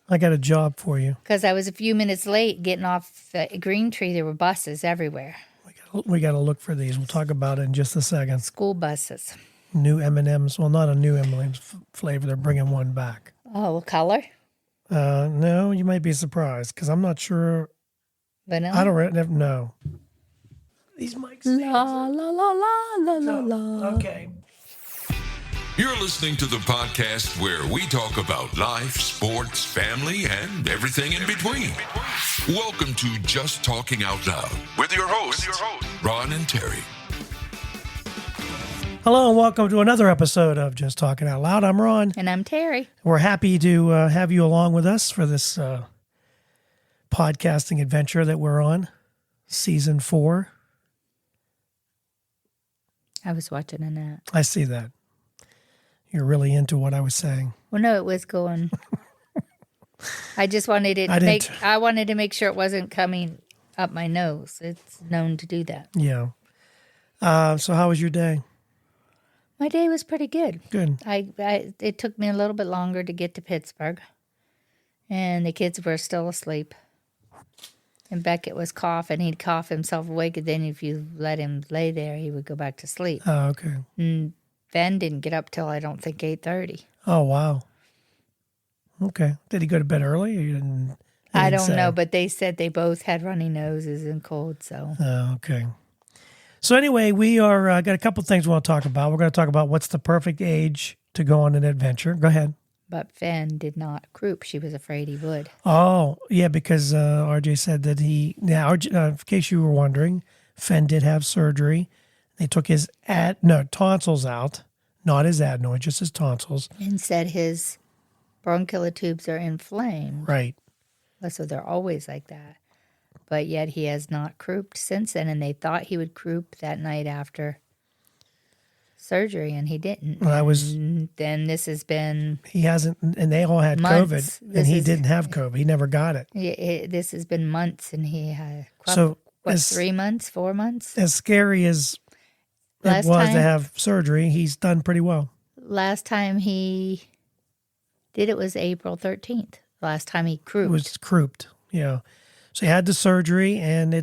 I got a job for you. Because I was a few minutes late getting off Green Tree. There were buses everywhere. We got to look for these. We'll talk about it in just a second. School buses. New M&Ms. Well, not a new M&Ms flavor. They're bringing one back. Oh, what color? No, you might be surprised because I'm not sure. Vanilla? I don't know. These mics. La, la, la, la, la, la, la. Okay. You're listening to the podcast where we talk about life, sports, family, and everything in between. Welcome to Just Talking Out Loud with your hosts, Ron and Terry. Hello and welcome to another episode of Just Talking Out Loud. I'm Ron. And I'm Terry. We're happy to have you along with us for this podcasting adventure that we're on, season 4. I was watching a nap. I see that. You're really into what I was saying. Well, no, it was going. I just wanted it I wanted to make sure it wasn't coming up my nose. It's known to do that. Yeah. So how was your day? My day was pretty good. Good. It took me a little bit longer to get to Pittsburgh, and the kids were still asleep. And Beckett was coughing. He'd cough himself awake, and then if you let him lay there, he would go back to sleep. Oh, okay. And Ben didn't get up till I don't think 8:30. Oh, wow. Okay. Did he go to bed early? Or you didn't I don't say? know, but they said they both had runny noses and cold. So. Oh, okay. So anyway, we are got a couple things we want to talk about. We're going to talk about what's the perfect age to go on an adventure. Go ahead. But Fenn did not croup. She was afraid he would. Oh, yeah, because RJ said that in case you were wondering, Fenn did have surgery. They took his tonsils out, not his adenoid, just his tonsils. And said his bronchial tubes are inflamed. Right. So they're always like that. But yet he has not crouped since then, and they thought he would croup that night after surgery, and he didn't. Then this has been... He hasn't, and they all had months. COVID, and he didn't have COVID. He never got it. This has been months, and he had, 3 months, 4 months? As scary as it was to have surgery, he's done pretty well. Last time he did it was April 13th. Last time he crouped. It was crouped, yeah. So he had the surgery, and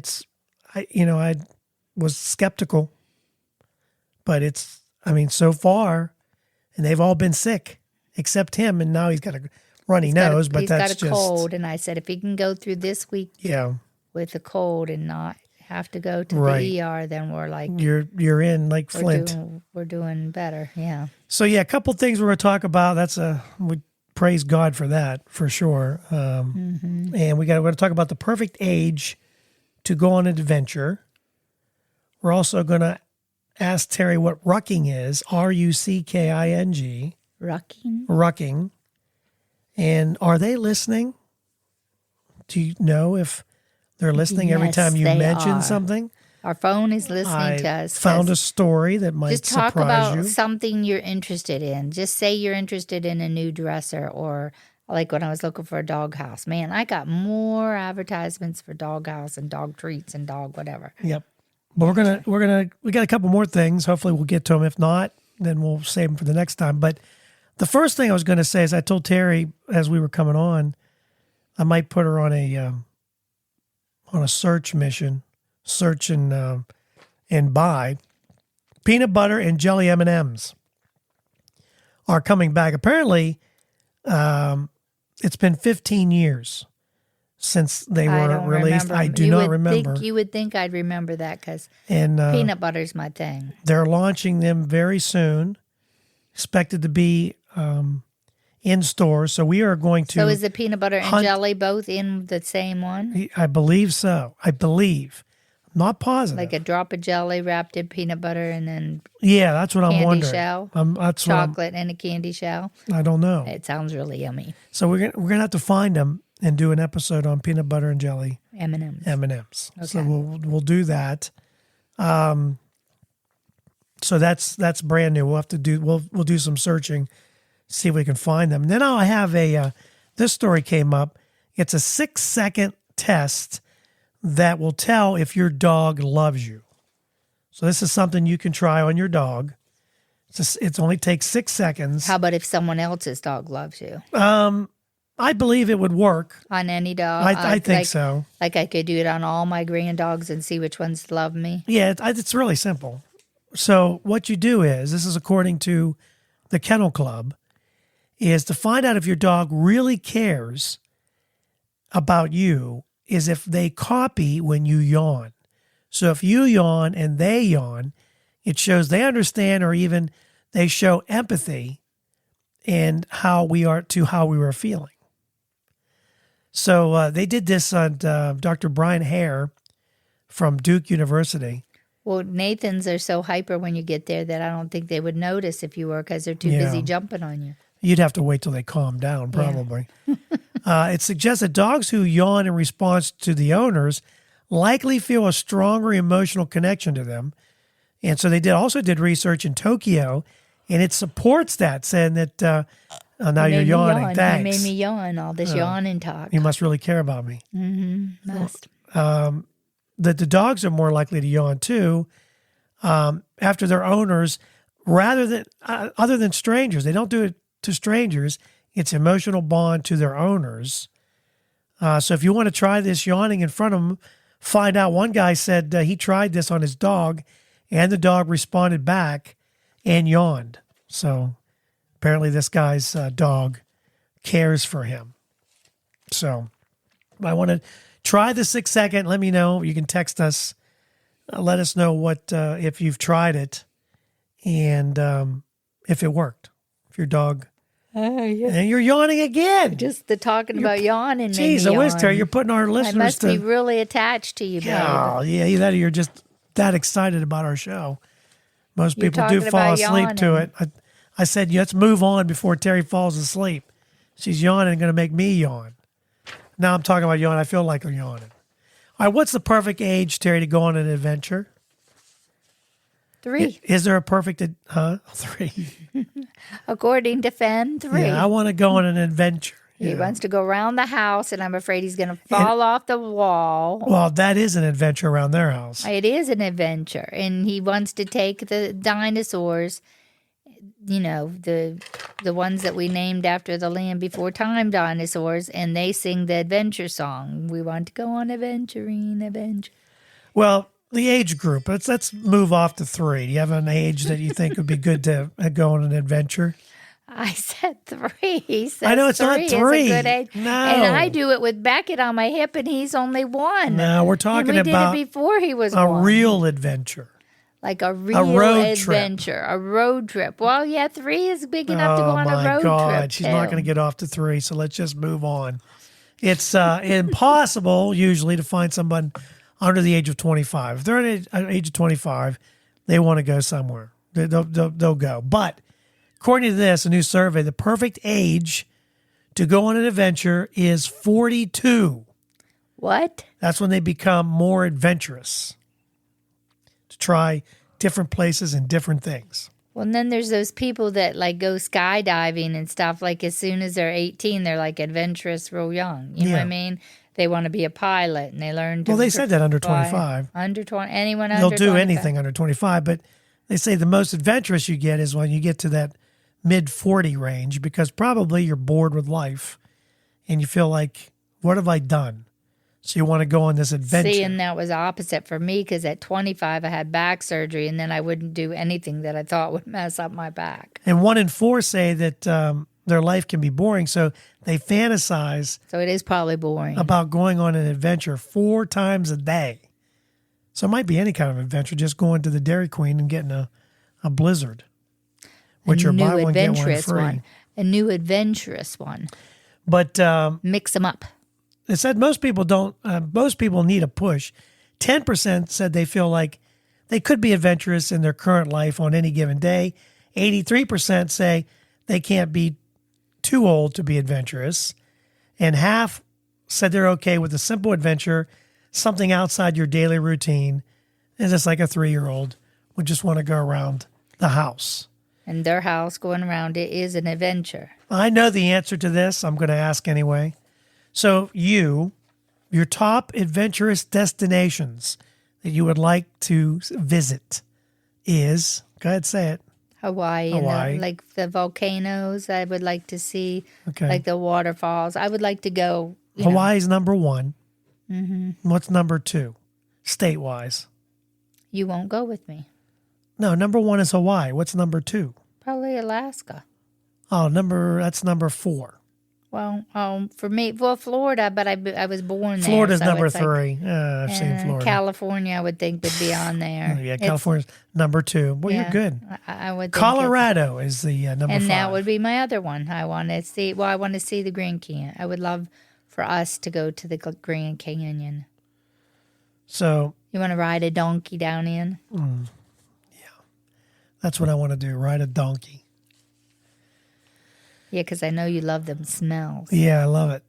I was skeptical, but so far, and they've all been sick except him, and now he's got a runny nose, but that's just... He's got a cold, and I said if he can go through this week with a cold and not have to go to the ER, then we're like... You're in like Flint. We're doing better, yeah. So yeah, a couple things we're going to talk about. We praise God for that, for sure. And we're going to talk about the perfect age to go on an adventure. We're also going to ask Terry what rucking is, Rucking. Rucking? Rucking. And are they listening? Do you know if they're listening every time you mention something? Our phone is listening to us. Found a story that might surprise you. Just talk about something you're interested in. Just say you're interested in a new dresser, or like when I was looking for a doghouse. Man, I got more advertisements for doghouse and dog treats and dog whatever. Yep. But we got a couple more things. Hopefully we'll get to them. If not, then we'll save them for the next time. But the first thing I was going to say is I told Terry as we were coming on, I might put her on a search mission. Search and buy peanut butter and jelly M&Ms are coming back. Apparently, it's been 15 years since they were released. I do not remember. You would think I'd remember that because peanut butter's my thing. They're launching them very soon. Expected to be in stores. So we are going to... So is the peanut butter and jelly both in the same one? I believe so. Not positive. Like a drop of jelly wrapped in peanut butter and then that's what I'm wondering. Shell, chocolate and a candy shell. I don't know. It sounds really yummy. So we're gonna have to find them and do an episode on peanut butter and jelly M&Ms. Okay. So we'll do that. So that's brand new. We'll have to we'll do some searching, see if we can find them. And then I have this story came up. It's a 6-second test that will tell if your dog loves you. So this is something you can try on your dog. It only takes 6 seconds. How about if someone else's dog loves you? I believe it would work. on any dog. I think like, so. Like I could do it on all my grand dogs and see which ones love me. Yeah, it's really simple. So what you do is, this is according to the Kennel Club, is to find out if your dog really cares about you is if they copy when you yawn. So if you yawn and they yawn, it shows they understand, or even they show empathy in how we were feeling. So they did this on Dr. Brian Hare from Duke University. Well, Nathan's are so hyper when you get there that I don't think they would notice if you were, because they're too Yeah. busy jumping on you. You'd have to wait till they calm down, probably. It suggests that dogs who yawn in response to the owners likely feel a stronger emotional connection to them. And so they also did research in Tokyo, and it supports that, saying that now you're Made me yawning. yawn. Thanks. He made me yawn, all this yawning talk. You must really care about me. Must. That the dogs are more likely to yawn too after their owners, rather than other than strangers. They don't do it to strangers. It's emotional bond to their owners. So if you want to try this yawning in front of them, find out. One guy said he tried this on his dog, and the dog responded back and yawned. So apparently this guy's dog cares for him. So I want to try the 6 second. Let me know. You can text us. Let us know what if you've tried it and if it worked. If your dog and you're yawning again. Just the talking about yawning. Jeez, made me Whiz, Terry, yawn. you're putting our I listeners must to. be really attached to you, babe. Oh, yeah, either that or you're just that excited about our show. Most You're people do talking fall about asleep to yawning. it. I said, let's move on before Terry falls asleep. She's yawning and going to make me yawn. Now I'm talking about yawning. I feel like I'm yawning. All right, what's the perfect age, Terry, to go on an adventure? 3. Is there a perfect, 3? According to Fen, 3. Yeah, I want to go on an adventure. He Yeah. wants to go around the house, and I'm afraid he's going to fall off the wall. Well, that is an adventure around their house. It is an adventure, and he wants to take the dinosaurs, you know, the ones that we named after the Land Before Time dinosaurs, and they sing the adventure song. We want to go on adventuring, adventure. Well, the age group. Let's move off to 3. Do you have an age that you think would be good to go on an adventure? I said 3. He says I know it's not 3 is 3. a good age. No. And I do it with Beckett on my hip, and he's only 1. No, we're talking and we about did it before he was a 1. real adventure. Like a real road trip. adventure, a road trip. Well, yeah, 3 is big enough to go on a road my God, trip. she's not going to get off to 3, so let's just move on. It's impossible usually to find someone under the age of 25. If they're at the age of 25, they want to go somewhere. They'll go. But according to this, a new survey, the perfect age to go on an adventure is 42. What? That's when they become more adventurous to try different places and different things. Well, and then there's those people that like go skydiving and stuff. Like as soon as they're 18, they're like adventurous real young. You know what Yeah. I mean? They want to be a pilot and they learn to Well, they said that under fly. 25. Under 20, anyone under They'll do 25. anything under 25, but they say the most adventurous you get is when you get to that mid 40 range, because probably you're bored with life and you feel like, what have I done? So you want to go on this adventure. See, and that was opposite for me because at 25 I had back surgery and then I wouldn't do anything that I thought would mess up my back. And 1 in 4 say that their life can be boring, so they fantasize So it is probably boring. about going on an adventure 4 times a day. So it might be any kind of adventure, just going to the Dairy Queen and getting a blizzard, which are buy one, get one adventurous free. one. A new adventurous one. But Mix them up. it said most people don't. Most people need a push. 10% said they feel like they could be adventurous in their current life on any given day. 83% say they can't be too old to be adventurous, and half said they're okay with a simple adventure, something outside your daily routine. And just like a 3-year-old would just want to go around the house. And their house going around it is an adventure. I know the answer to this. I'm going to ask anyway. So your top adventurous destinations that you would like to visit is, go ahead, say it. Hawaii, Hawaii. and like the volcanoes. I would like to see, Okay. like the waterfalls. I would like to go. Hawaii's number one. Mm-hmm. What's number two, state-wise? You won't go with me. No, number one is Hawaii. What's number two? Probably Alaska. Oh, that's number four. Well, for me, Florida, but I was born there. Florida's so number it's like- three. I've seen Florida. California, I would think, would be on there. Yeah, It's- California's number two. Well, yeah, you're good. I would think Colorado is the number and five. that would be my other one. I want to see. Well, I want to see the Grand Canyon. I would love for us to go to the Grand Canyon. So You want to ride a donkey down in? that's what I want to do, ride a donkey. Yeah, because I know you love them smells. Yeah, I love it.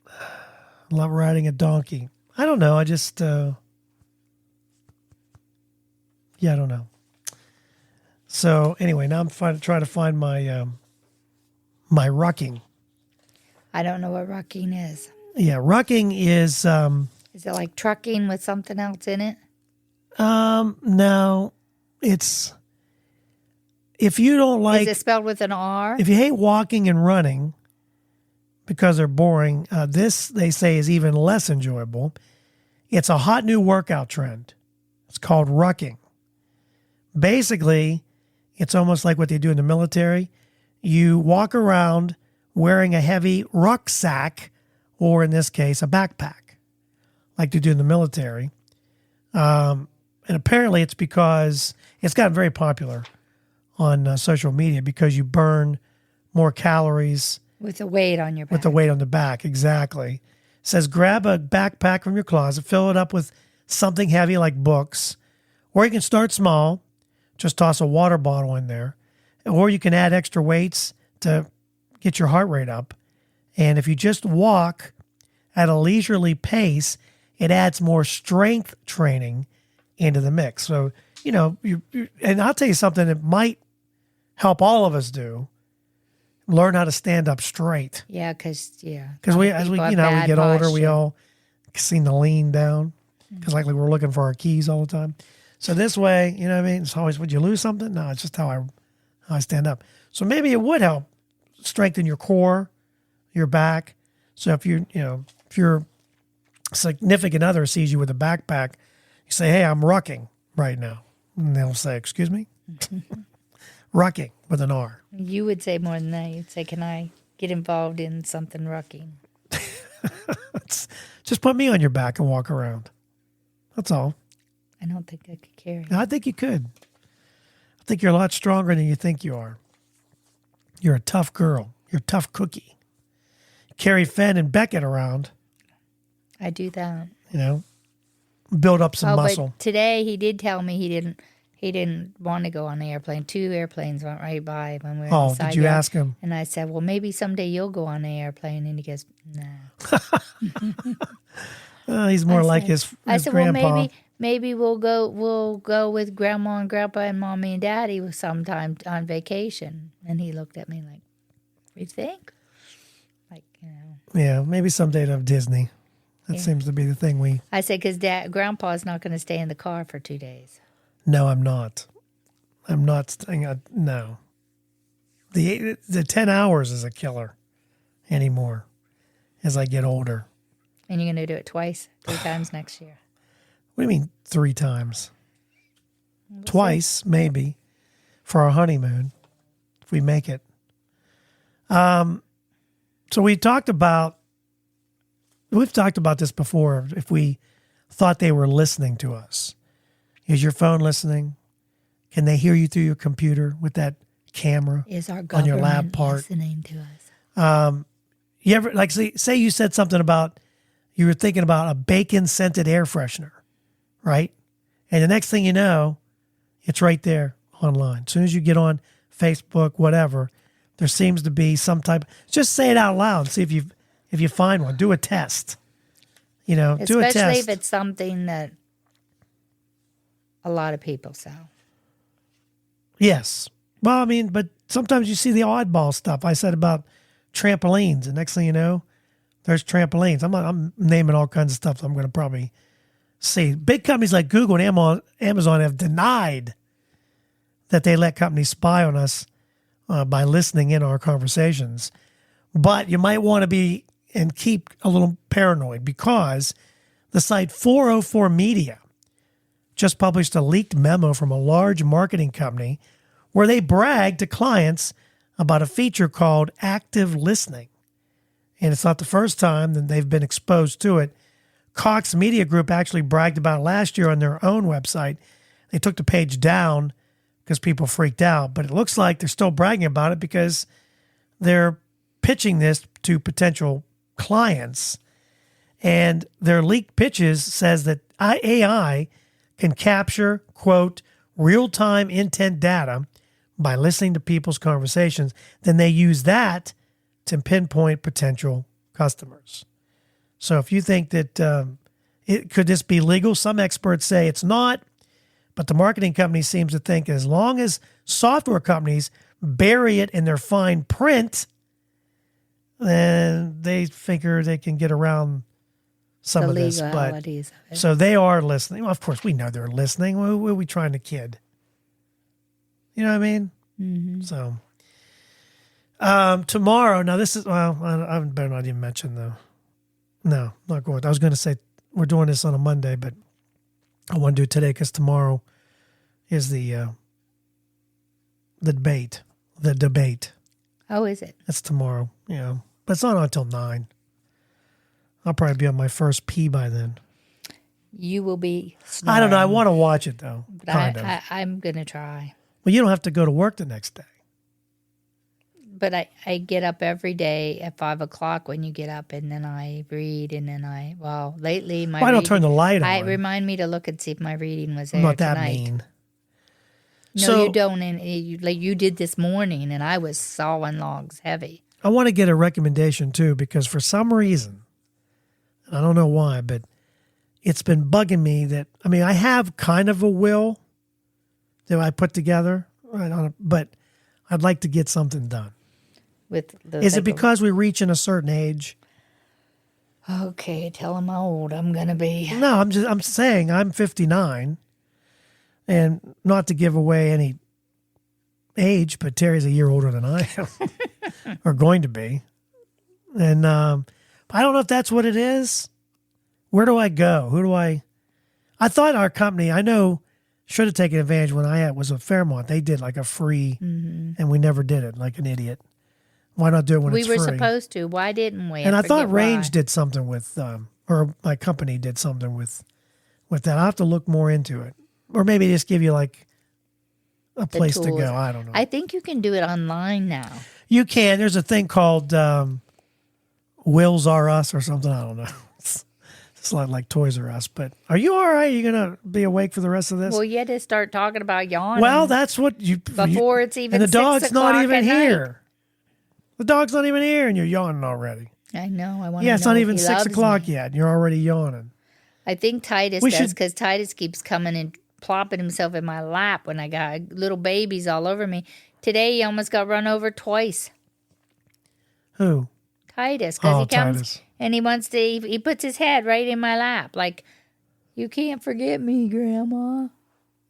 I love riding a donkey. I don't know. I just, I don't know. So anyway, now I'm trying to find my my rucking. I don't know what rucking is. Yeah, rucking is Is it like trucking with something else in it? no, it's if you don't like Is it spelled with an R? if you hate walking and running because they're boring, this they say is even less enjoyable. It's a hot new workout trend. It's called rucking. Basically, it's almost like what they do in the military. You walk around wearing a heavy rucksack, or in this case, a backpack, like they do in the military. And apparently it's because it's gotten very popular on social media because you burn more calories With the weight on your back. with the weight on the back. Exactly. It says grab a backpack from your closet, fill it up with something heavy like books, or you can start small, just toss a water bottle in there, or you can add extra weights to get your heart rate up. And if you just walk at a leisurely pace, it adds more strength training into the mix. So, and I'll tell you something that might help all of us do. Learn how to stand up straight. Yeah, because Because as we get older, we all seem to lean down because like we're looking for our keys all the time. So this way, you know what I mean? It's always, would you lose something? No, it's just how I stand up. So maybe it would help strengthen your core, your back. So if your significant other sees you with a backpack, you say, hey, I'm rucking right now. And they'll say, excuse me? Rucking with an R. You would say more than that. You'd say, can I get involved in something rucking? Just put me on your back and walk around. That's all. I don't think I could carry it. I think you could. I think you're a lot stronger than you think you are. You're a tough girl. You're a tough cookie. Carry Fenn and Beckett around, I do that. build up some Oh, muscle. but today he did tell me he didn't want to go on the airplane. 2 airplanes went right by when we were Oh, inside did you yard. ask him? And I said, well, maybe someday you'll go on the airplane. And he goes, nah. He's more like said- his I said, well, grandpa. maybe we'll go with Grandma and Grandpa and Mommy and Daddy sometime on vacation. And he looked at me like, you think? Like, Yeah, maybe someday to have Disney. That seems to be the thing I said, because Grandpa's not going to stay in the car for 2 days. No, I'm not. I'm not staying. No. The 10 hours is a killer anymore as I get older. And you're going to do it 3 times next year. What do you mean 3 times? Twice, maybe, for our honeymoon, if we make it. So we've talked about this before, if we thought they were listening to us. Is your phone listening? Can they hear you through your computer with that camera? Is our On government your lab part. listening to us? You ever, like, say you said something about, you were thinking about a bacon-scented air freshener, right? And the next thing you know, it's right there online. As soon as you get on Facebook, whatever, there seems to be some type. Just say it out loud. See if you find one. Do a test. Do a Especially test. if it's something that a lot of people sell. Yes. Well, I mean, but sometimes you see the oddball stuff. I said about trampolines, and next thing you know, there's trampolines. I'm naming all kinds of stuff I'm going to probably see. Big companies like Google and Amazon have denied that they let companies spy on us by listening in our conversations. But you might want to be and keep a little paranoid because the site 404 Media just published a leaked memo from a large marketing company where they bragged to clients about a feature called active listening. And it's not the first time that they've been exposed to it. Cox Media Group actually bragged about it last year on their own website. They took the page down because people freaked out, but it looks like they're still bragging about it because they're pitching this to potential clients. And their leaked pitches says that AI can capture, quote, real-time intent data by listening to people's conversations. Then they use that to pinpoint potential customers. So if you think that could this be legal, some experts say it's not, but the marketing company seems to think as long as software companies bury it in their fine print, then they figure they can get around some of this. But of it. so they are listening. Well, of course, we know they're listening. Who are we trying to kid? You know what I mean? Mm-hmm. So tomorrow, now this is, well, I better not even mention though. No, not going. I was going to say we're doing this on a Monday, but I want to do it today because tomorrow is the debate. The debate. Oh, is it? That's tomorrow. Yeah, but it's not until 9. I'll probably be on my first pee by then. You will be snoring. I don't know. I want to watch it though. But Kind of. I'm going to try. Well, you don't have to go to work the next day. But I get up every day at 5 o'clock when you get up, and then I read, and then lately my Why don't turn the light on? Remind me to look and see if my reading was there I'm not that tonight. mean. No, So- you don't. And you did this morning, and I was sawing logs heavy. I want to get a recommendation too, because for some reason, and I don't know why, but it's been bugging me that, I mean, I have kind of a will that I put together, right, but I'd like to get something done. With the Is it because we reach in a certain age? Okay, tell him how old I'm gonna be. No, I'm saying I'm 59, and not to give away any age, but Terry's a year older than I am, or going to be, and I don't know if that's what it is. Where do I go? Who do I? I thought our company, I know, should have taken advantage when I was at Fairmont. They did like a free, and we never did it, like an idiot. Why not do it when We it's were free? supposed to. Why didn't we? And I thought forget Range why. did something with, or my company did something with that. I'll have to look more into it. Or maybe just give you like a place to tools. go. I don't know. I think you can do it online now. You can. There's a thing called Wills R Us or something. I don't know. It's like Toys R Us. But are you all right? Are you going to be awake for the rest of this? Well, you had to start talking about yawning. Well, that's what you... Before it's even And the 6 dog's not o'clock even at night. here. The dog's not even here and you're yawning already. I know. I want. Yeah, it's not even 6 6 o'clock yet and you're already yawning. I think Titus We does should- because Titus keeps coming and plopping himself in my lap when I got little babies all over me. Today he almost got run over twice. Who? Titus, because Oh, he comes Titus. and he wants to. He puts his head right in my lap, like, "You can't forget me, Grandma."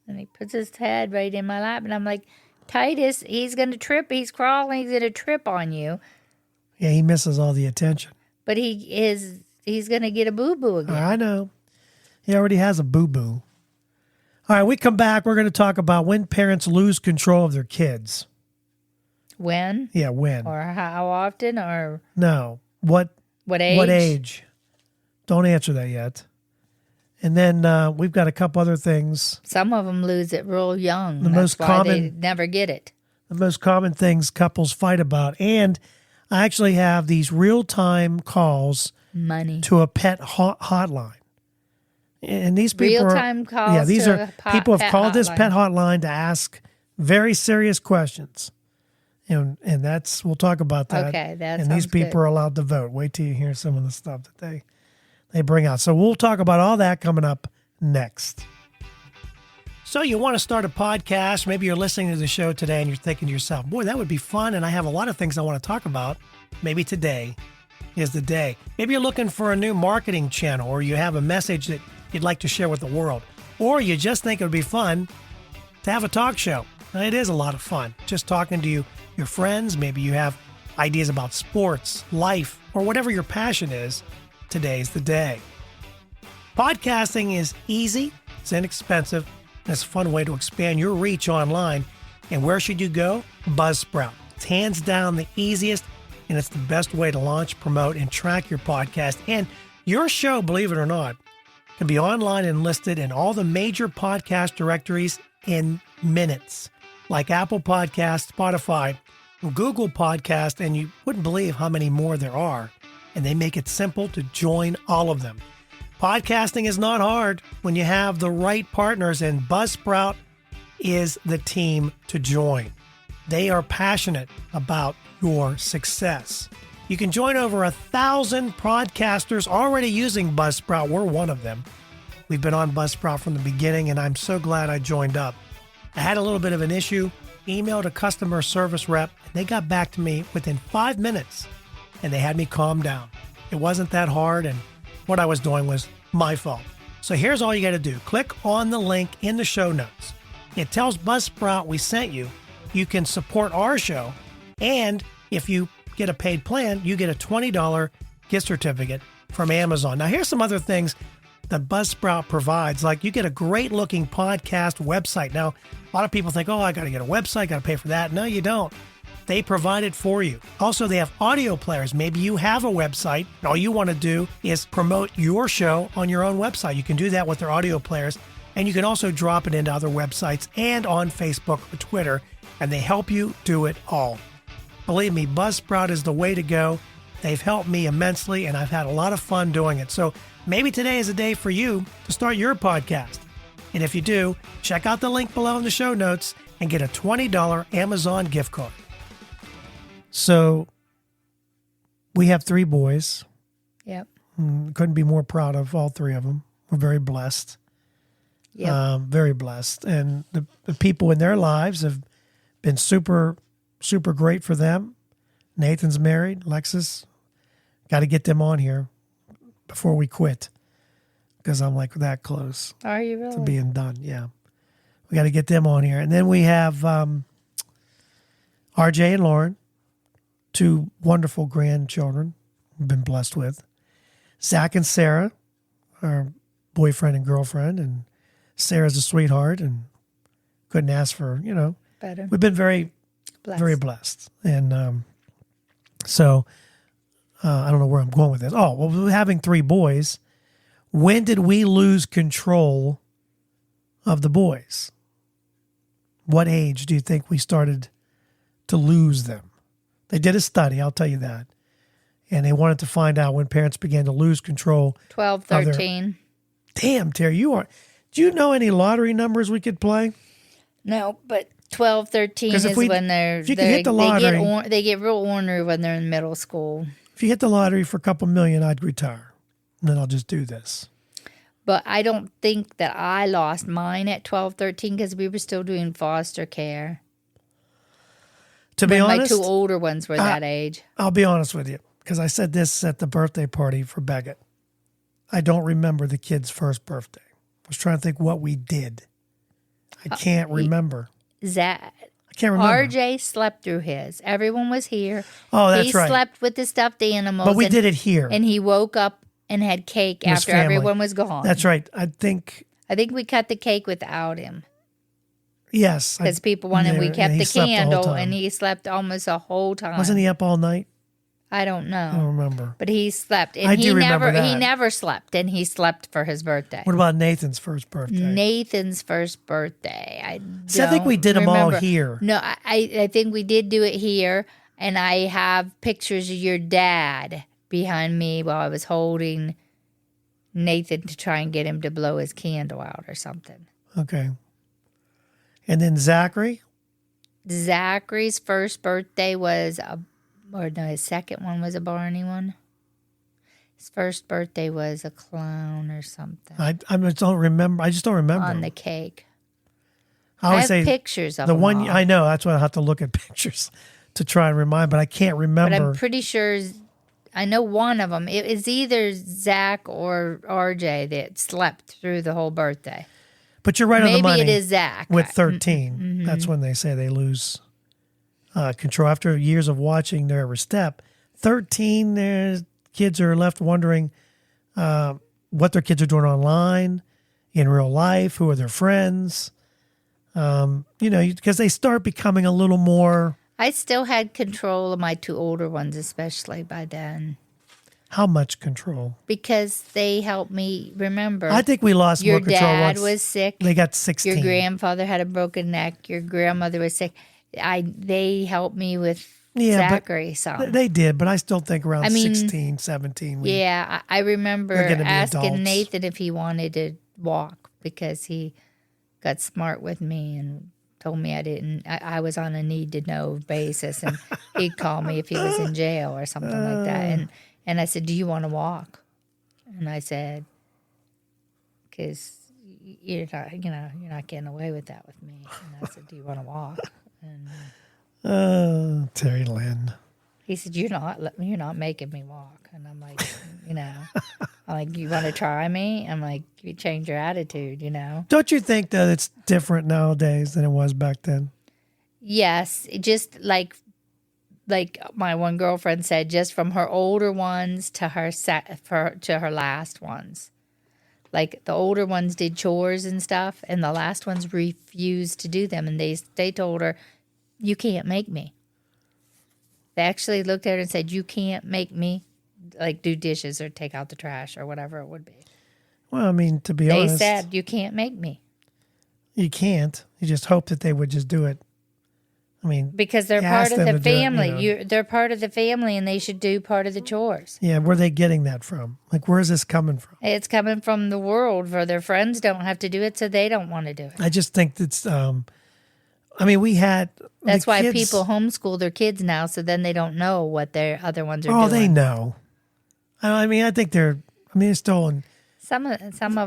And he puts his head right in my lap, and I'm like, "Titus, he's gonna trip. He's crawling. He's gonna trip on you." Yeah, he misses all the attention. But he's gonna get a boo boo again. I know. He already has a boo-boo. All right, we come back. We're going to talk about when parents lose control of their kids. When Yeah, when. or how often or No. What what age? What age? Don't answer that yet. And then we've got a couple other things. Some of them lose it real young. The That's most why they common- never get it. The most common things couples fight about. And I actually have these real-time calls Money. to a pet hotline. And these people Real-time calls Yeah, these to are a people have pet called this hotline. pet hotline to ask very serious questions. And that's we'll talk about that. Okay, that and these sounds people good. are allowed to vote. Wait till you hear some of the stuff that they bring out. So we'll talk about all that coming up next. So you want to start a podcast, maybe you're listening to the show today and you're thinking to yourself, boy, that would be fun. And I have a lot of things I want to talk about. Maybe today is the day. Maybe you're looking for a new marketing channel, or you have a message that you'd like to share with the world, or you just think it would be fun to have a talk show. And it is a lot of fun just talking to your friends. Maybe you have ideas about sports, life, or whatever your passion is. Today's the day. Podcasting is easy, it's inexpensive, and it's a fun way to expand your reach online. And where should you go? Buzzsprout. It's hands down the easiest, and it's the best way to launch, promote, and track your podcast. And your show, believe it or not, can be online and listed in all the major podcast directories in minutes, like Apple Podcasts, Spotify, Google Podcast, and you wouldn't believe how many more there are. And they make it simple to join all of them. Podcasting is not hard when you have the right partners, and Buzzsprout is the team to join. They are passionate about your success. You can join over 1,000 podcasters already using Buzzsprout. We're one of them. We've been on Buzzsprout from the beginning, and I'm so glad I joined up. I had a little bit of an issue, emailed a customer service rep, and they got back to me within 5 minutes, and they had me calm down. It wasn't that hard, and what I was doing was my fault. So here's all you got to do. Click on the link in the show notes. It tells Buzzsprout we sent you. You can support our show, and if you get a paid plan, you get a $20 gift certificate from Amazon. Now, here's some other things that Buzzsprout provides. Like, you get a great looking podcast website. Now, a lot of people think, oh, I got to get a website, got to pay for that. No, you don't. They provide it for you. Also, they have audio players. Maybe you have a website, and all you want to do is promote your show on your own website. You can do that with their audio players, and you can also drop it into other websites and on Facebook or Twitter, and they help you do it all. Believe me, Buzzsprout is the way to go. They've helped me immensely, and I've had a lot of fun doing it. So maybe today is a day for you to start your podcast. And if you do, check out the link below in the show notes and get a $20 Amazon gift card. So we have 3 boys. Yep. Couldn't be more proud of all 3 of them. We're very blessed. Yep. Very blessed. And the people in their lives have been super, super great for them. Nathan's married. Lexus, got to get them on here before we quit, because I'm like that close Are you really? to being done. Yeah. We got to get them on here. And then we have RJ and Lauren, 2 wonderful grandchildren we've been blessed with. Zach and Sarah, our boyfriend and girlfriend, and Sarah's a sweetheart and couldn't ask for, Better. we've been very, Blessed. very blessed. And so I don't know where I'm going with this. Oh, well, we're having 3 boys. When did we lose control of the boys? What age do you think we started to lose them? They did a study, I'll tell you that. And they wanted to find out when parents began to lose control. 12, 13. Damn, Terry, do you know any lottery numbers we could play? No, but 12, 13 is when if you could hit the lottery, they get real ornery when they're in middle school. If you hit the lottery for a couple million, I'd retire. And then I'll just do this. But I don't think that I lost mine at 12, 13 because we were still doing foster care. To be when honest, my 2 older ones were that age. I'll be honest with you, because I said this at the birthday party for Beckett. I don't remember the kid's first birthday. I was trying to think what we did. I can't remember. Zach, I can't remember. RJ slept through his. Everyone was here. Oh, that's right. He slept with the stuffed animals. But we did it here. And he woke up and had cake His after family. everyone was gone. That's right. I think, we cut the cake without him. yes. Because people wanted, we kept he the slept whole candle, time. and he slept almost the whole time. Wasn't he up all night? I don't know. I don't remember. But he slept. And I do remember he that. never slept, and he slept for his birthday. What about Nathan's first birthday? Nathan's first birthday. I think we did them all remember. here. No, I think we did do it here, and I have pictures of your dad behind me while I was holding Nathan to try and get him to blow his candle out or something. Okay. And then Zachary? Zachary's first birthday was his second one was a Barney one. His first birthday was a clown or something I just don't remember. I just don't remember. on the cake. I I always have say pictures of the them one. all. I know. That's why I have to look at pictures to try and remind, but I can't But remember. I'm pretty sure I know one of them. It was either Zach or RJ that slept through the whole birthday. But you're right on the Maybe money. it is Zach. With 13, that's when they say they lose control. After years of watching their every step, 13, their kids are left wondering what their kids are doing online, in real life, who are their friends. Because they start becoming a little more. I still had control of my 2 older ones, especially by then, How much control? because they helped me remember. I think we lost your more control dad once was sick. they got 16. Your grandfather had a broken neck. Your grandmother was sick. They helped me with Yeah, but Zachary some. They did, but I still think around I mean, 16, 17. Yeah, I remember They're gonna be asking adults. Nathan if he wanted to walk because he got smart with me and told me I didn't. I was on a need to know basis, and he'd call me if he was in jail or something like that. And I said, "Do you want to walk?" And I said, "Because you're not getting away with that with me." And I said, "Do you want to walk?" And Terry Lynn. he said, "You're not making me walk." And I'm like, I'm like, "You want to try me?" I'm like, "You change your attitude, Don't you think that it's different nowadays than it was back then? Yes, it just like my one girlfriend said, just from her older ones to her last ones. Like the older ones did chores and stuff, and the last ones refused to do them. And they told her, "You can't make me." They actually looked at her and said, "You can't make me like do dishes or take out the trash or whatever it would be." Well, I mean, to be They honest, said, "You can't make me." you can't. You just hope that they would just do it. I mean, Because they're you part ask of them the to do it, family. They're part of the family, and they should do part of the chores. yeah, where are they getting that from? Like, where is this coming from? It's coming from the world where their friends don't have to do it, so they don't want to do it. I just think that's. I mean, we had. That's the why kids- people homeschool their kids now, so then they don't know what their other ones are Oh, doing. they know. I mean, I think they're. I mean, it's still. Some of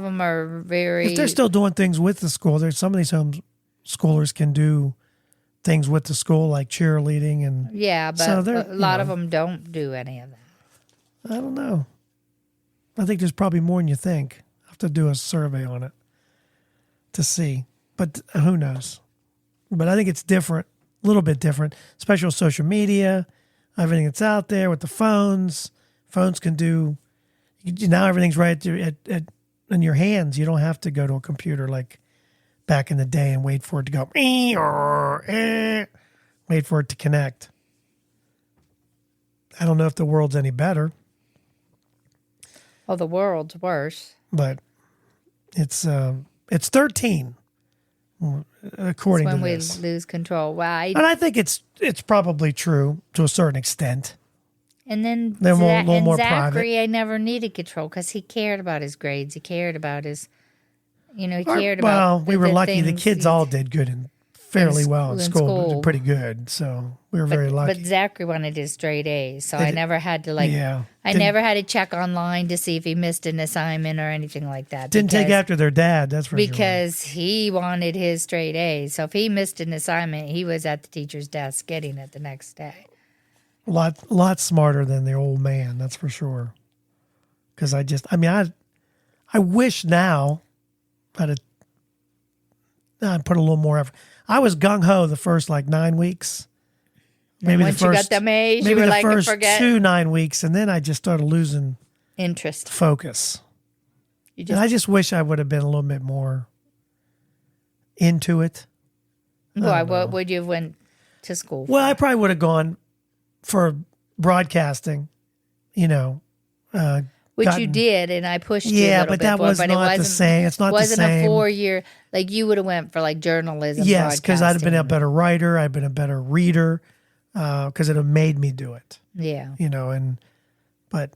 them are very. If they're still doing things with the school, there's some of these homeschoolers can do things with the school, like cheerleading and. Yeah, but So they're, a lot of them don't do any of that. I don't know. I think there's probably more than you think. I have to do a survey on it to see, but who knows? But I think it's different, a little bit different, especially with social media, everything that's out there with the phones. Phones can do, now everything's right in your hands. You don't have to go to a computer like back in the day and wait for it to go, wait for it to connect. I don't know if the world's any better. Well, the world's worse. But it's 13 according When to we this, lose control. Well, and I think it's probably true to a certain extent. and then They're a little more Zachary, I never needed control because he cared about his grades. He cared about his, he cared about. Well, we were the lucky. The things kids he- all did good and fairly well in in school. They school. did pretty good, so we were very lucky. But Zachary wanted his straight A's, so They I did- never had to Yeah. I never had to check online to see if he missed an assignment or anything like that. Didn't take because- after their dad. That's for sure. because he wanted his straight A's. So if he missed an assignment, he was at the teacher's desk getting it the next day. Lot smarter than the old man. That's for sure. Because I wish now I'd put a little more effort. I was gung ho the first 9 weeks. Maybe Once the first, you got them A's, you maybe were the like, first forget 9 weeks, and then I just started losing interest. focus. You And I just wish I would have been a little bit more into it. why? What would you have went to school? Well, I probably would have gone for broadcasting, Which you gotten- did, and I pushed you a Yeah, little but bit that for it, was but not it the wasn't, same. It's not the wasn't same. a 4-year. Like you would have went for journalism. Yes, because I'd have been a broadcasting. better writer. I'd been a better reader because it have made me do it. Yeah. But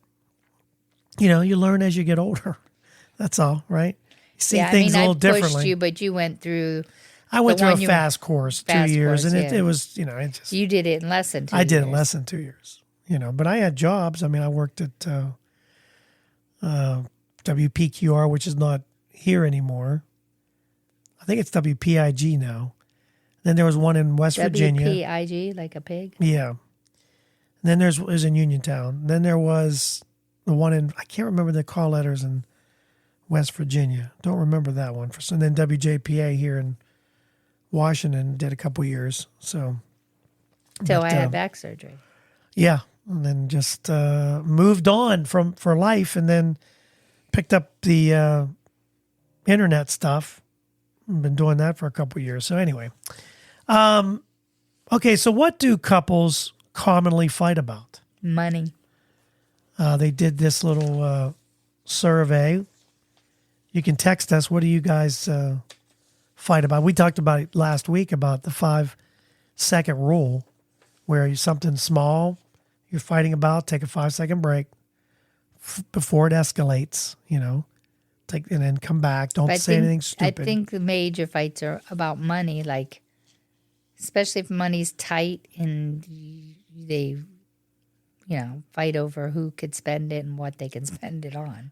you learn as you get older. That's all, right? You see Yeah, things a little I pushed differently. you, but you went through. I went the through one a you- fast course, 2 fast years, course, and yeah. it was, it just. You did it in less than 2 I did it years. less than 2 years, but I had jobs. I mean, I worked at WPQR, which is not here anymore. I think it's WPIG now. Then there was one in West Virginia. WPIG, like a pig. Yeah. And then it was in Uniontown. Then there was the one in, I can't remember the call letters in West Virginia. Don't remember that one. And then WJPA here in Washington did a couple years. So Till But, I had back surgery. yeah, and then just moved on for life, and then picked up the internet stuff. I've been doing that for a couple years. So anyway, okay. So what do couples commonly fight about? Money. They did this little survey. You can text us. What do you guys fight about? We talked about it last week about the 5-second rule, where something small you're fighting about, take a 5-second break before it escalates. And then come back. Don't say anything stupid. I think the major fights are about money, like especially if money's tight and they, fight over who could spend it and what they can spend it on.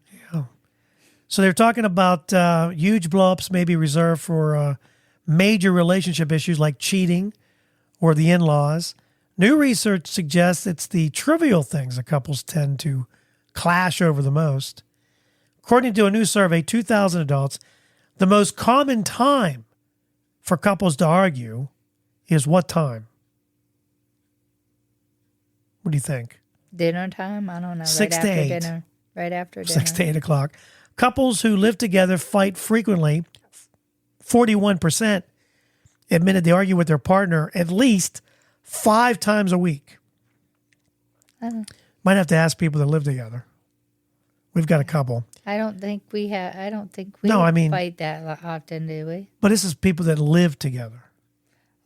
So they're talking about huge blowups maybe reserved for major relationship issues like cheating or the in-laws. New research suggests it's the trivial things that couples tend to clash over the most. According to a new survey, 2,000 adults, the most common time for couples to argue is what time? What do you think? Dinner time? I don't know. 6 right to after 8. dinner. Right after dinner. 6 to 8 o'clock. Couples who live together fight frequently. 41% admitted they argue with their partner at least 5 times a week. Might have to ask people that live together. We've got a couple. I don't think we No, I mean- fight that often, do we? But this is people that live together.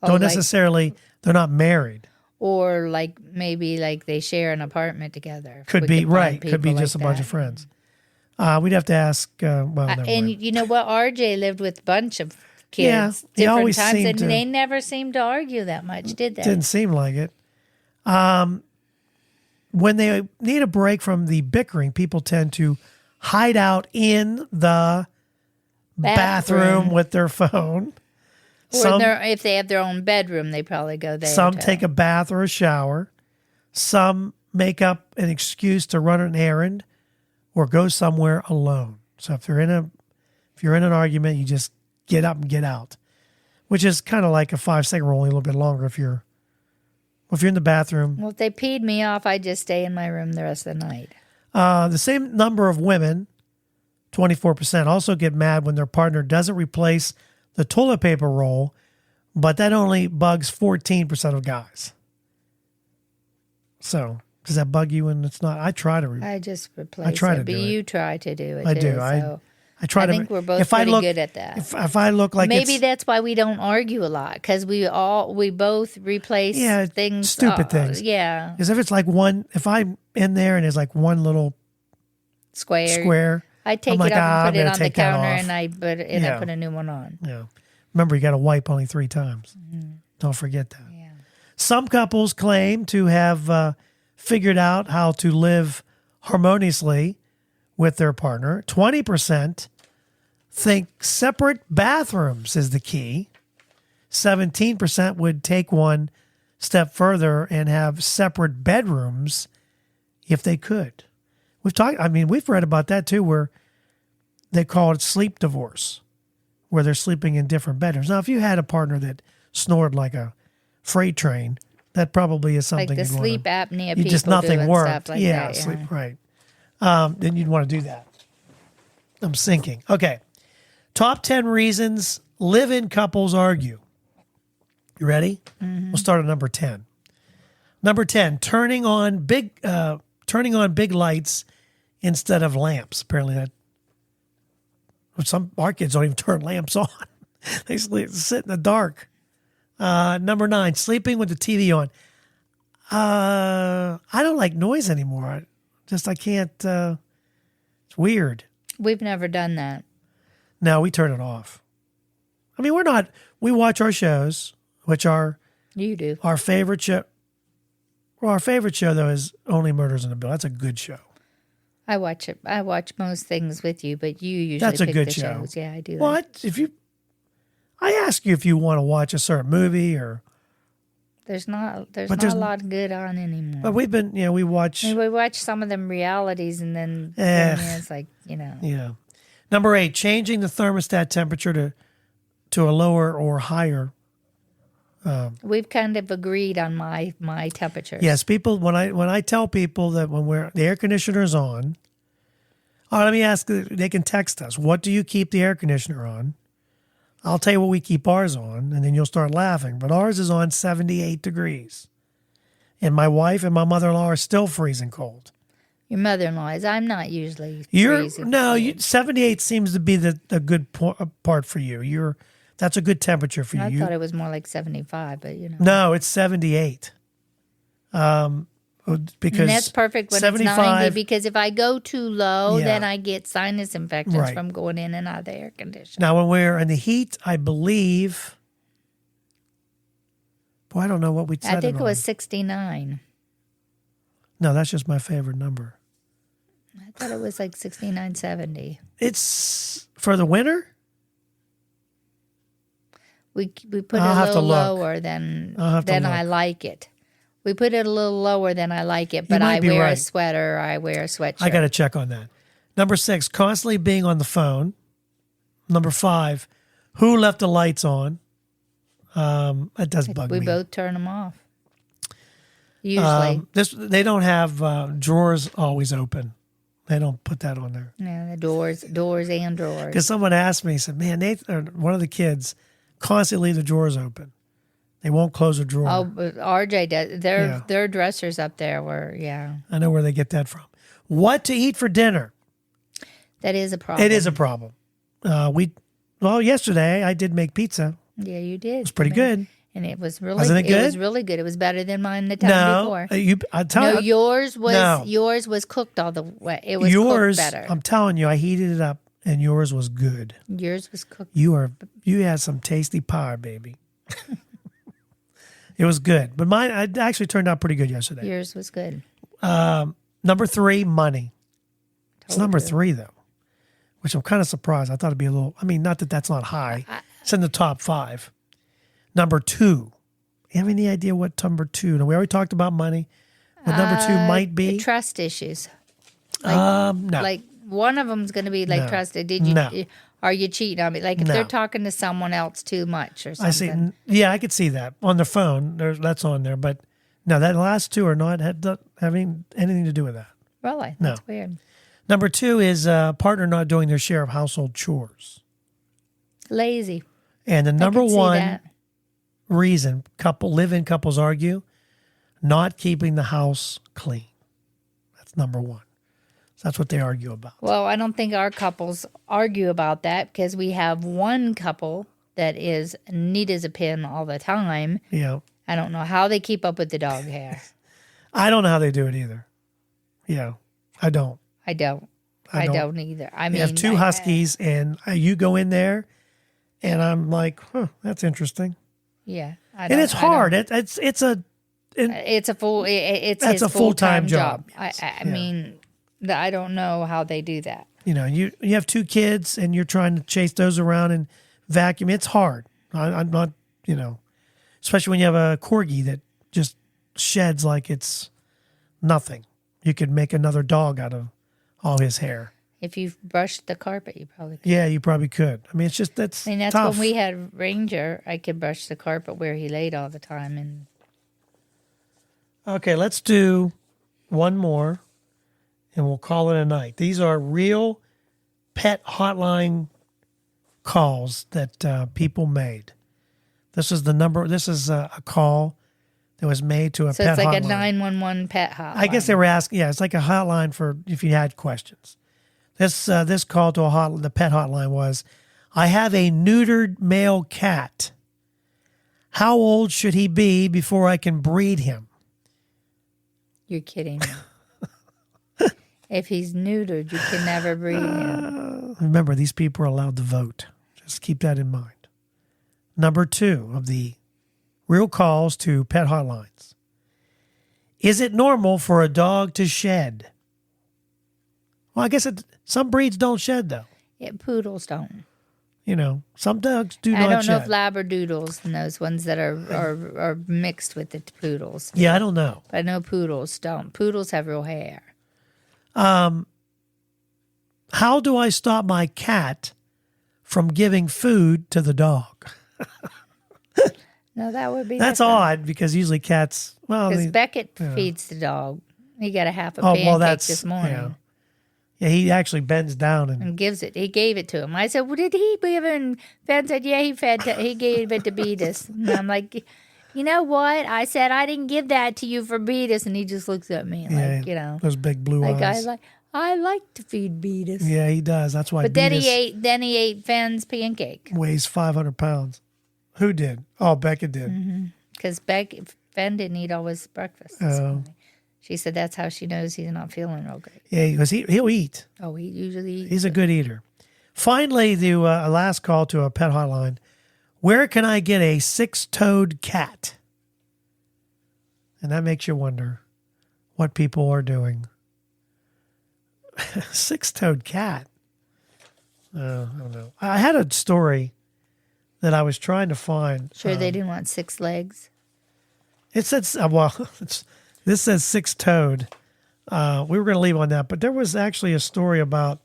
Don't like- necessarily, they're not married. Or maybe they share an apartment together. Could We be, could find right. Could be people just like a bunch that. of friends. We'd have to ask, never And mind. you know what? RJ lived with a bunch of kids, Yeah, he different always times, seemed and to- they never seemed to argue that much, did they? Didn't seem like it. When they need a break from the bickering, people tend to hide out in the bathroom with their phone. Or if they have their own bedroom, they probably go there. Some too. take a bath or a shower. Some make up an excuse to run an errand or go somewhere alone. So if you're in an argument, you just get up and get out, which is kind of like a 5-second rule, only a little bit longer if you're in the bathroom. Well, if they peed me off, I just stay in my room the rest of the night. The same number of women, 24%, also get mad when their partner doesn't replace the toilet paper roll, but that only bugs 14% of guys. So does that bug you when it's not? I try to. I just replace try it, to but do it. you try to do it I too. do. So I try I to. think we're both if I pretty look, good at that. If I look like Maybe it's, that's why we don't argue a lot, because we both replace things. stupid things. Yeah, Because if I'm in there and there's like one little square, I take I'm like, it up I'm and put it gonna on the take that counter, off. and I put a new one on. remember you got to wipe only 3 times. Don't forget that. Yeah. Some couples claim to have figured out how to live harmoniously with their partner. 20% think separate bathrooms is the key. 17% would take one step further and have separate bedrooms if they could. We've read about that too, where they call it sleep divorce, where they're sleeping in different bedrooms. Now, if you had a partner that snored like a freight train, that probably is something Like the you'd wanna- sleep apnea people just nothing do and worked. stuff like yeah, that. sleep, right. Then you'd want to do that. I'm sinking. Okay. Top 10 reasons live-in couples argue. You ready? We'll start at number 10. Number 10, turning on big lights instead of lamps. Apparently our kids don't even turn lamps on. They sit in the dark. Number 9, sleeping with the TV on. I don't like noise anymore. I can't. It's weird. We've never done that. No, we turn it off. I mean, we watch our shows, which are You do. our favorite show. Well, our favorite show, though, is Only Murders in the Bill. That's a good show. I watch it. I watch most things with you, but you usually That's a pick good the show. shows. Yeah, I do. Well, that. I ask you if you want to watch a certain movie or. There's not there's- a lot good on anymore. But we've been, we watch. I mean, we watch some of them realities, and then Eh. it's like, Yeah. Number 8, changing the thermostat temperature to a lower or higher. We've kind of agreed on my temperatures. Yes, people. When I tell people that when the air conditioner is on, let me ask. They can text us. What do you keep the air conditioner on? I'll tell you what we keep ours on, and then you'll start laughing. But ours is on 78 degrees, and my wife and my mother-in-law are still freezing cold. Your mother-in-law is. I'm not usually freezing. 78 seems to be the good part for you. That's a good temperature for you. I thought it was more like 75, but No, it's 78. Because and that's perfect when 75, it's 90, because if I go too low, Yeah. then I get sinus infections Right. from going in and out of the air conditioner. Now, when we're in the heat, I believe. Boy, I don't know what we said. I think it was 69. No, that's just my favorite number. I thought it was like 69, 70. It's for the winter. We put it I'll a have to little look. lower than I'll have to I look. like it. We put it a little lower than I like it, You but might I be wear a right. sweater or I wear a sweatshirt. I got to check on that. Number 6, constantly being on the phone. Number 5, who left the lights on? That does bug We me. both turn them off. Usually. They don't have drawers always open. They don't put that on there. The doors and drawers. Because someone asked me, said, "Man, Nathan, or one of the kids constantly leave the drawers open. They won't close a drawer." Oh, but RJ does. Their dressers up there were, I know where they get that from. What to eat for dinner? that is a problem. It is a problem. Yesterday I did make pizza. Yeah, you did. It was pretty good. And it was really Wasn't it It was good? really good. It was better than mine the time No, before. I tell No, you, yours was cooked all the way. It was yours. cooked better. I'm telling you, I heated it up, and yours was good. Yours was cooked. You had some tasty pie, baby. It was good, but mine actually turned out pretty good yesterday. Yours was good. Number 3, money. It's Told number you. 3 though, which I'm kind of surprised. I thought it'd be a little. I mean, not that that's not high. It's in the top 5. Number 2. You have any idea what number 2? Now we already talked about money. What number 2 might be? Trust issues. No. Like one of them's going to be like No. trusted. Did you? No. Are you cheating on me? Like if No. they're talking to someone else too much or something. I see. Yeah, I could see that on the phone. That's on there, but no, that last 2 are not having anything to do with that. Really? No. That's weird. Number 2 is partner not doing their share of household chores, Lazy. and the number I can see 1 that. reason live-in couples argue, not keeping the house clean. That's number 1. So that's what they argue about. Well, I don't think our couples argue about that because we have one couple that is neat as a pin all the time. Yeah, I don't know how they keep up with the dog hair. I don't know how they do it either. Yeah, I don't. I don't. I I don't. don't either. I We mean, have 2 huskies, and you go in there, and I'm like, that's interesting. Yeah, And it's hard. It's a It's a full. It's That's his a full-time full-time job. I Yeah. mean, I don't know how they do that. you have 2 kids, and you're trying to chase those around and vacuum. It's hard. I'm not, especially when you have a corgi that just sheds like it's nothing. You could make another dog out of all his hair. If you brushed the carpet, you probably could. Yeah, you probably could. I mean, it's just that's I mean, that's tough. when we had Ranger. I could brush the carpet where he laid all the time, and Okay, let's do one more, and we'll call it a night. These are real pet hotline calls that people made. This is the number. This is a call that was made to a so pet it's like hotline. a 911 pet hotline. I guess they were asking. Yeah, it's like a hotline for if you had questions. This call to the pet hotline was, "I have a neutered male cat. How old should he be before I can breed him?" You're kidding me. If he's neutered, you can never breed him. Remember, these people are allowed to vote. Just keep that in mind. Number 2 of the real calls to pet hotlines. Is it normal for a dog to shed? Well, I guess some breeds don't shed, though. Poodles don't. Some dogs do I not don't know shed. if Labradoodles and those ones that are mixed with the poodles. Yeah, I don't know. But I know poodles don't. Poodles have real hair. How do I stop my cat from giving food to the dog? No, that would be That's odd because usually cats, well, I Because mean, Beckett feeds the dog. He got a half a oh, pancake well, that's, this morning. yeah, he actually bends down and And gives it. He gave it to him. I said, "Well, did he give it?" And Ben said, "Yeah, he gave it to Beatus." And I'm like, "You know what?" I said, "I didn't give that to you for Beatus." And he just looks at me like, those big blue like eyes. I like to feed Beatus. Yeah, he does. That's why But then Beatus he ate Fenn's pancake weighs 500 pounds. Who did? Oh, Beckett did. because Fenn didn't eat all his breakfast. This morning. She said that's how she knows he's not feeling real great. Yeah, because he'll eat. Oh, he usually eats. He's a good eater. Finally, the last call to a pet hotline. Where can I get a 6-toed cat? And that makes you wonder what people are doing. 6-toed cat. I don't know. I had a story that I was trying to find. Sure, they didn't want 6 legs. It says, this says 6-toed. We were going to leave on that, but there was actually a story about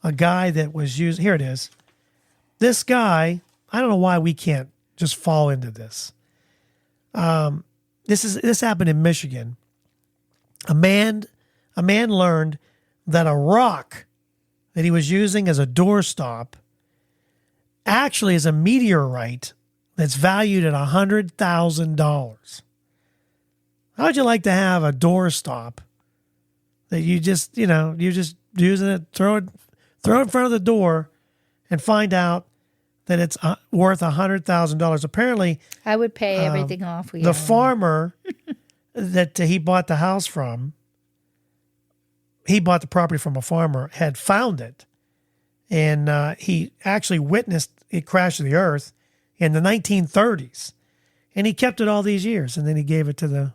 a guy that was using, here it is. This guy, I don't know why we can't just fall into this. This happened in Michigan. A man learned that a rock that he was using as a doorstop actually is a meteorite that's valued at $100,000. How would you like to have a doorstop that you're just using it, throw it in front of the door and find out that it's worth $100,000? Apparently, I would pay everything off. the farmer that he bought the house from, he bought the property from a farmer, had found it. And he actually witnessed it crash to the earth in the 1930s. And he kept it all these years. And then he gave it to the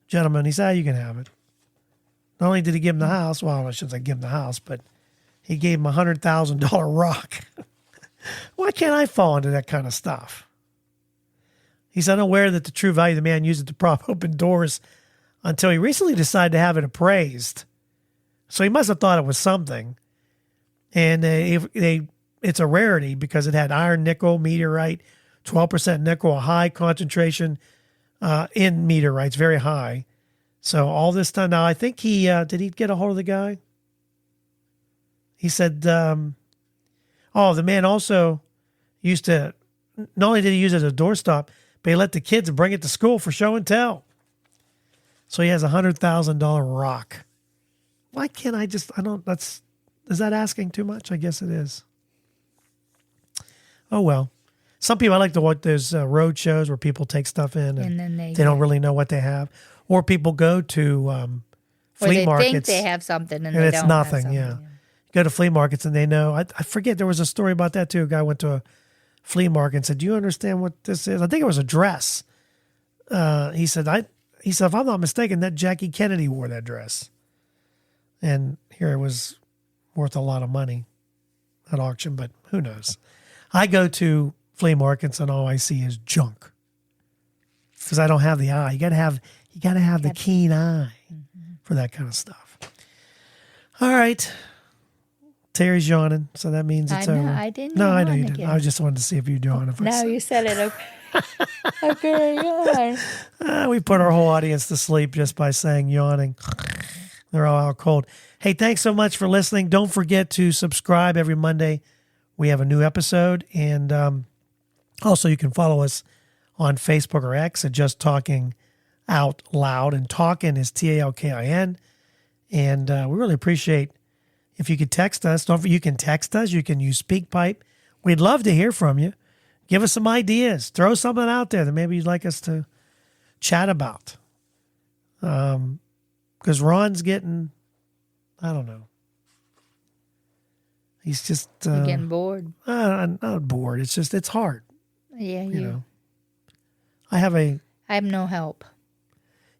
gentleman. He said, you can have it. Not only did he give him the house, well, I shouldn't say give him the house, but he gave him a $100,000 rock. Why can't I fall into that kind of stuff? He's unaware that the true value of the man used it to prop open doors until he recently decided to have it appraised. So he must have thought it was something. And it's a rarity because it had iron, nickel, meteorite, 12% nickel, a high concentration in meteorites, very high. So all this time now, I think did he get a hold of the guy? He said, the man also used to, not only did he use it as a doorstop, but he let the kids bring it to school for show and tell. So he has a $100,000 rock. Why can't is that asking too much? I guess it is. Oh, well. Some people, I like to watch those road shows where people take stuff in and then they don't really know what they have. Or people go to flea markets. Think they have something and and they it's don't nothing, have something. yeah. Go to flea markets and they know. I forget, there was a story about that too. A guy went to a flea market and said, do you understand what this is? I think it was a dress. He said, if I'm not mistaken, that Jackie Kennedy wore that dress. And here it was worth a lot of money at auction, but who knows? I go to flea markets and all I see is junk because I don't have the eye. You got to have the keen eye for that kind of stuff. All right. Terry's yawning, so that means it's over. I didn't. No, I know you yawn didn't. again. I just wanted to see if you'd yawn. No, you said it. Okay, yawn. We put our whole audience to sleep just by saying yawning. They're all out cold. Hey, thanks so much for listening. Don't forget to subscribe every Monday. We have a new episode. And also you can follow us on Facebook or X at Just Talking Out Loud. And talking is TALKIN. And we really appreciate if you could text us. You can text us. You can use SpeakPipe. We'd love to hear from you. Give us some ideas. Throw something out there that maybe you'd like us to chat about. Because Ron's getting, I don't know. He's just You're getting bored. Not bored. It's hard. Yeah, You know. I have no help.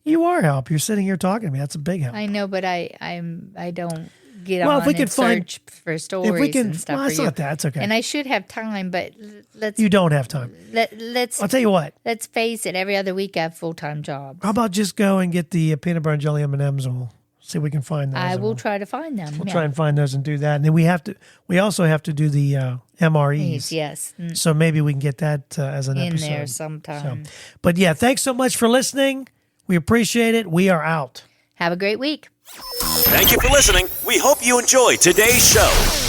You are help. You're sitting here talking to me. That's a big help. I know, but I don't get Well, on if we and could find- search for stories If we can, and stuff well, it's for you. not that. It's okay. And I should have time, but let's You don't have time. let's I'll tell you what. let's face it. Every other week I have a full-time job. How about just go and get the peanut butter and jelly M&Ms and we'll See if we can find those. I and will we'll- try to find them. We'll try and find those and do that. And then we also have to do the MREs. Yes, So maybe we can get that as an in episode. there sometime. But yeah, thanks so much for listening. We appreciate it. We are out. Have a great week. Thank you for listening. We hope you enjoyed today's show.